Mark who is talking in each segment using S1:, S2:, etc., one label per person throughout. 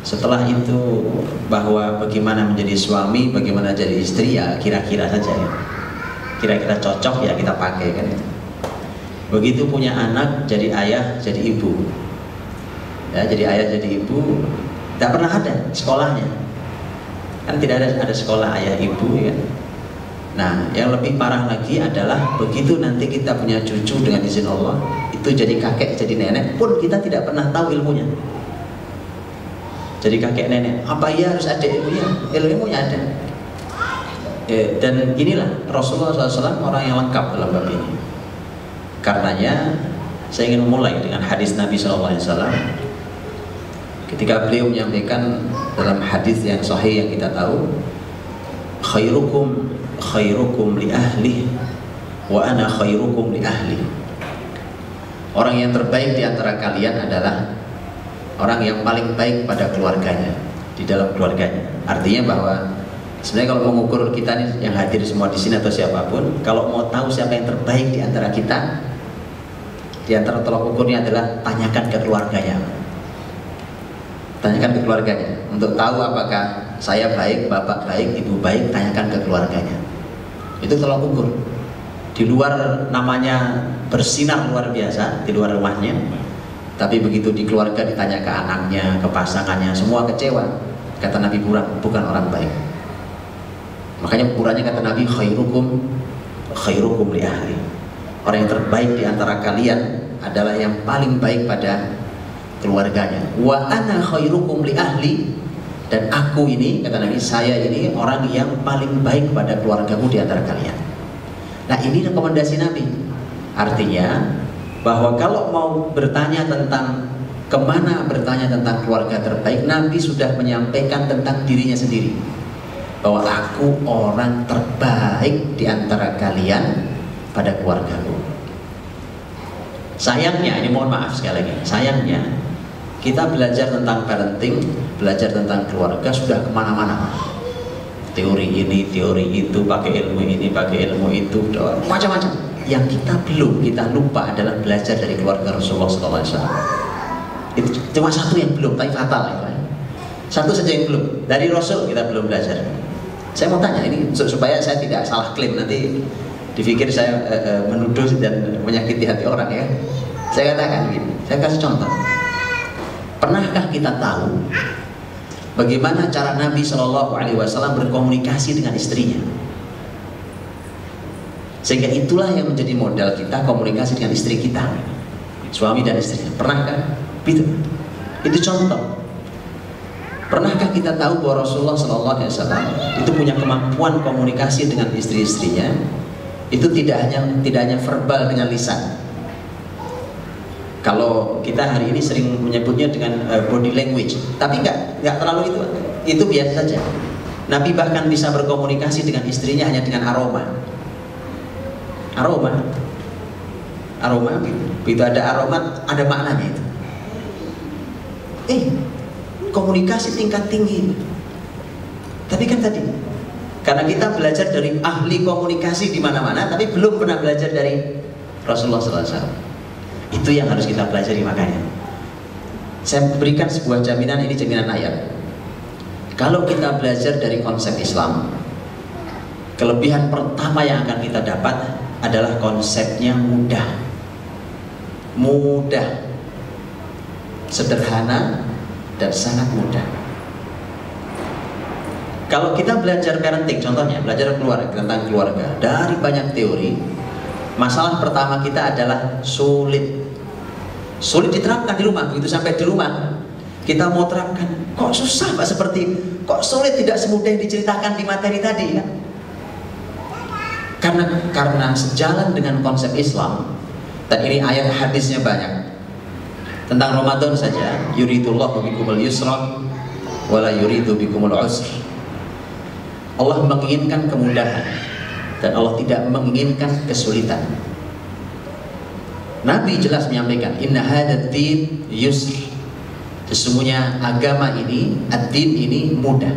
S1: Setelah itu bahwa bagaimana menjadi suami, bagaimana jadi istri, ya kira-kira saja ya. Kira-kira cocok ya kita pakai kan. Begitu punya anak, jadi ayah, jadi ibu. Ya, jadi ayah, jadi ibu, tidak pernah ada sekolahnya. Kan tidak ada sekolah ayah ibu ya. Nah, yang lebih parah lagi adalah begitu nanti kita punya cucu dengan izin Allah, itu jadi kakek, jadi nenek pun kita tidak pernah tahu ilmunya. Jadi kakek nenek, apa iya harus ada ilmunya? Ilmunya ada. Dan inilah Rasulullah SAW orang yang lengkap dalam bab ini. Karenanya saya ingin memulai dengan hadis Nabi SAW. Ketika beliau menyampaikan dalam hadis yang sahih yang kita tahu, khairukum li ahli wa ana khairukum li ahli. Orang yang terbaik di antara kalian adalah orang yang paling baik pada keluarganya, di dalam keluarganya. Artinya bahwa sebenarnya kalau mengukur kita nih yang hadir semua di sini atau siapapun, kalau mau tahu siapa yang terbaik di antara kita, di antara tolak ukurnya adalah tanyakan ke keluarganya. Tanyakan ke keluarganya untuk tahu apakah saya baik, bapak baik, ibu baik, tanyakan ke keluarganya. Itu tolak ukur. Di luar namanya bersinar luar biasa, di luar rumahnya, tapi begitu di keluarga ditanya ke anaknya, ke pasangannya, semua kecewa. Kata Nabi bukan orang baik. Makanya ukurannya kata Nabi khairukum li ahli. Orang yang terbaik di antara kalian adalah yang paling baik pada keluarganya. Wa ana khairukum li ahli, dan aku ini kata Nabi, saya ini orang yang paling baik pada keluargaku di antara kalian. Nah, ini rekomendasi Nabi. Artinya bahwa kalau mau bertanya tentang kemana bertanya tentang keluarga terbaik, Nabi sudah menyampaikan tentang dirinya sendiri, bahwa aku orang terbaik di antara kalian pada keluargaku. Sayangnya, ini mohon maaf sekali lagi, sayangnya kita belajar tentang parenting, belajar tentang keluarga sudah kemana-mana. Teori ini, teori itu, pakai ilmu ini, pakai ilmu itu, macam-macam. Yang kita lupa adalah belajar dari keluarga Rasulullah SAW. Itu cuma satu yang belum, tapi fatal ya. Satu saja yang belum, dari Rasul kita belum belajar. Saya mau tanya ini supaya saya tidak salah klaim, nanti dipikir saya menuduh dan menyakiti hati orang ya. Saya katakan gini, saya kasih contoh. Pernahkah kita tahu bagaimana cara Nabi SAW berkomunikasi dengan istrinya? Sehingga itulah yang menjadi modal kita, komunikasi dengan istri kita, suami dan istri. Pernahkah? Itu contoh. Pernahkah kita tahu bahwa Rasulullah SAW itu punya kemampuan komunikasi dengan istri-istrinya? Itu tidak hanya verbal dengan lisan. Kalau kita hari ini sering menyebutnya dengan body language, tapi nggak terlalu itu biasa saja. Nabi bahkan bisa berkomunikasi dengan istrinya hanya dengan aroma. Begitu ada aroma, ada maknanya itu. Komunikasi tingkat tinggi. Tapi kan tadi, karena kita belajar dari ahli komunikasi di mana-mana, tapi belum pernah belajar dari Rasulullah SAW. Itu yang harus kita pelajari. Makanya saya berikan sebuah jaminan, ini jaminan ayat. Kalau kita belajar dari konsep Islam, kelebihan pertama yang akan kita dapat adalah konsepnya mudah, sederhana, dan sangat mudah. Kalau kita belajar parenting, contohnya belajar tentang keluarga dari banyak teori, masalah pertama kita adalah sulit diterapkan di rumah. Begitu sampai di rumah kita mau terapkan, kok susah Pak, kok sulit, tidak semudah yang diceritakan di materi tadi ya? Karena sejalan dengan konsep Islam, dan ini ayat hadisnya banyak. Tentang Ramadan saja, yuridullahu bikumul yusra wala yuridu bikumul usr. Allah menginginkan kemudahan dan Allah tidak menginginkan kesulitan. Nabi jelas menyampaikan, inna hadzal din yusr. Sesungguhnya agama ini, ad-din ini mudah.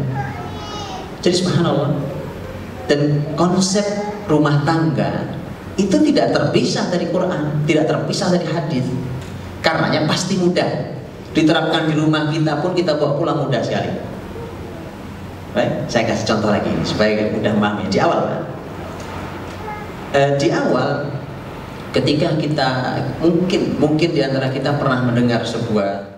S1: Jadi subhanallah. Dan konsep rumah tangga itu tidak terpisah dari Quran, tidak terpisah dari hadis. Karenanya pasti mudah. diterapkan di rumah kita pun kita bawa pulang mudah sekali. Baik, saya kasih contoh lagi supaya mudah memahami. Di awal, ketika kita mungkin di antara kita pernah mendengar sebuah